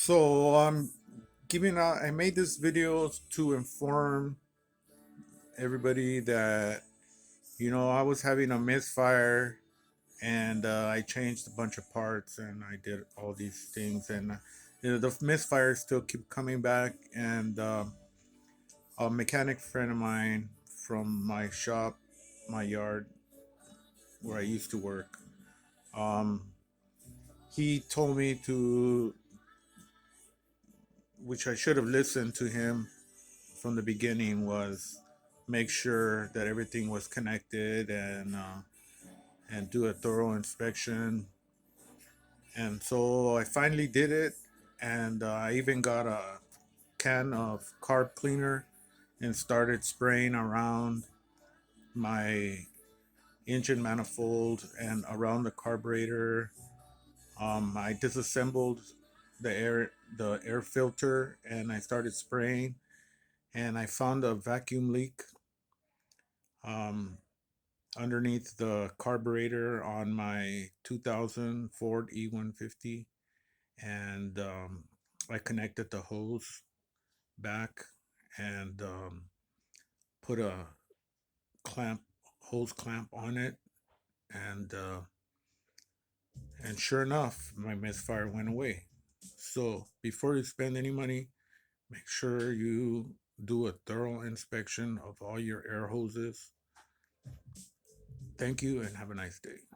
So I'm giving out. I made this video to inform everybody that I was having a misfire, and I changed a bunch of parts, and I did all these things, and the misfires still keep coming back. And a mechanic friend of mine from my shop, my yard where I used to work, um, he told me to, which I should have listened to him from the beginning, was make sure that everything was connected, and do a thorough inspection. And so I finally did it, and I even got a can of carb cleaner and started spraying around my engine manifold and around the carburetor. I disassembled the air filter, and I started spraying, and I found a vacuum leak um, underneath the carburetor on my 2000 Ford E150, and I connected the hose back, and put a clamp, hose clamp on it, and sure enough, my misfire went away. So before you spend any money, make sure you do a thorough inspection of all your air hoses. Thank you and have a nice day.